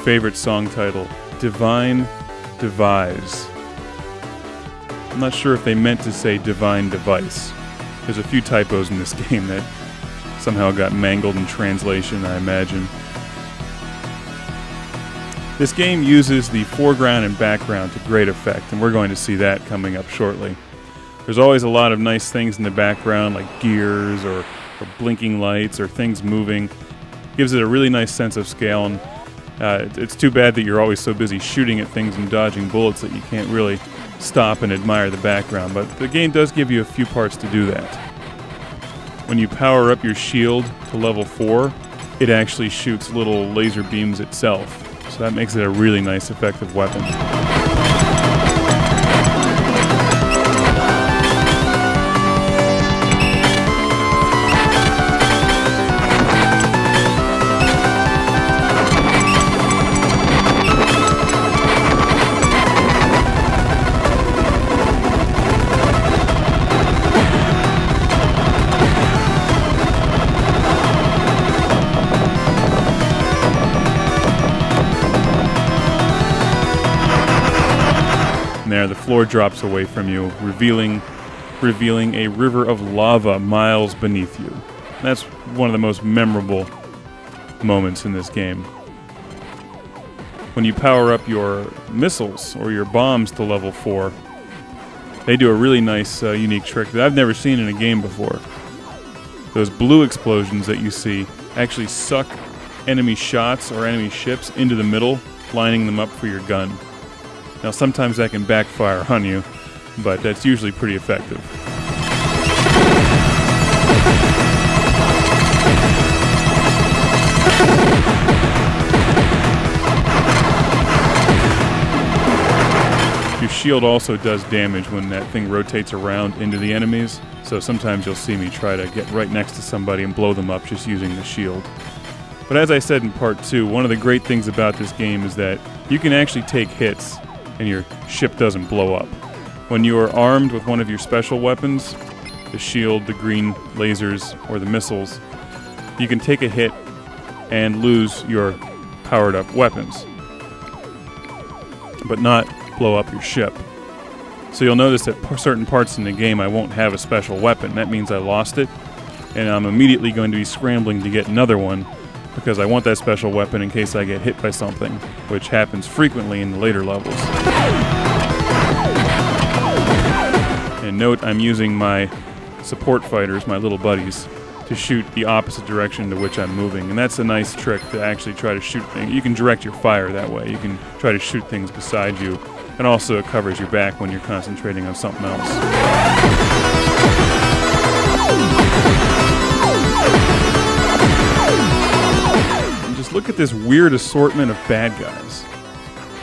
favorite song title, Divine Devise. I'm not sure if they meant to say Divine Device. There's a few typos in this game that somehow got mangled in translation, I imagine. This game uses the foreground and background to great effect, and we're going to see that coming up shortly. There's always a lot of nice things in the background, like gears or blinking lights or things moving. Gives it a really nice sense of scale, and it's too bad that you're always so busy shooting at things and dodging bullets that you can't really stop and admire the background. But the game does give you a few parts to do that. When you power up your shield to level 4, it actually shoots little laser beams itself. So that makes it a really nice, effective weapon. There, the floor drops away from you, revealing a river of lava miles beneath you. That's one of the most memorable moments in this game. When you power up your missiles or your bombs to level 4, they do a really nice, unique trick that I've never seen in a game before. Those blue explosions that you see actually suck enemy shots or enemy ships into the middle, lining them up for your gun. Now, sometimes that can backfire on you, but that's usually pretty effective. Your shield also does damage when that thing rotates around into the enemies, so sometimes you'll see me try to get right next to somebody and blow them up just using the shield. But as I said in part 2, one of the great things about this game is that you can actually take hits and your ship doesn't blow up. When you are armed with one of your special weapons, the shield, the green lasers, or the missiles, you can take a hit and lose your powered up weapons, but not blow up your ship. So you'll notice that certain parts in the game I won't have a special weapon. That means I lost it, and I'm immediately going to be scrambling to get another one because I want that special weapon in case I get hit by something, which happens frequently in the later levels. And note, I'm using my support fighters, my little buddies, to shoot the opposite direction to which I'm moving. And that's a nice trick to actually try to shoot things. You can direct your fire that way. You can try to shoot things beside you. And also it covers your back when you're concentrating on something else. Look at this weird assortment of bad guys.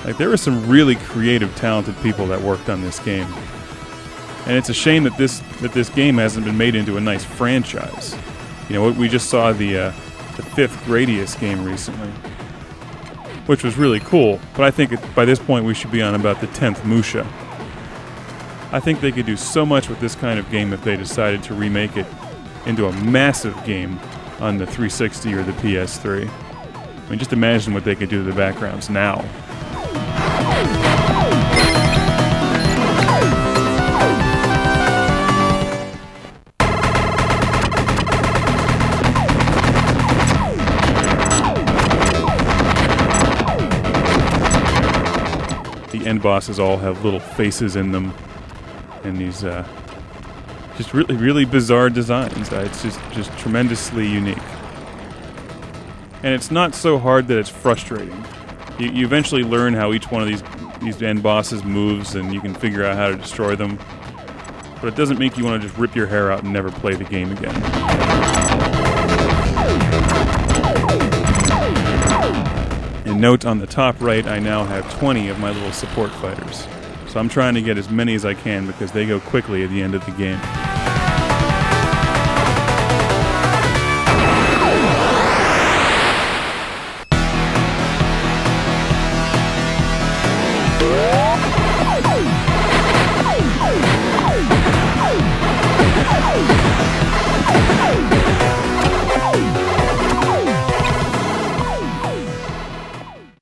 Like, there were some really creative, talented people that worked on this game. And it's a shame that this game hasn't been made into a nice franchise. You know, we just saw the 5th Gradius game recently, which was really cool, but I think by this point we should be on about the 10th MUSHA. I think they could do so much with this kind of game if they decided to remake it into a massive game on the 360 or the PS3. I mean, just imagine what they could do to the backgrounds now. The end bosses all have little faces in them, and these just really bizarre designs. It's just tremendously unique. And it's not so hard that it's frustrating. You eventually learn how each one of these end bosses moves, and you can figure out how to destroy them. But it doesn't make you want to just rip your hair out and never play the game again. And note on the top right, I now have 20 of my little support fighters. So I'm trying to get as many as I can because they go quickly at the end of the game.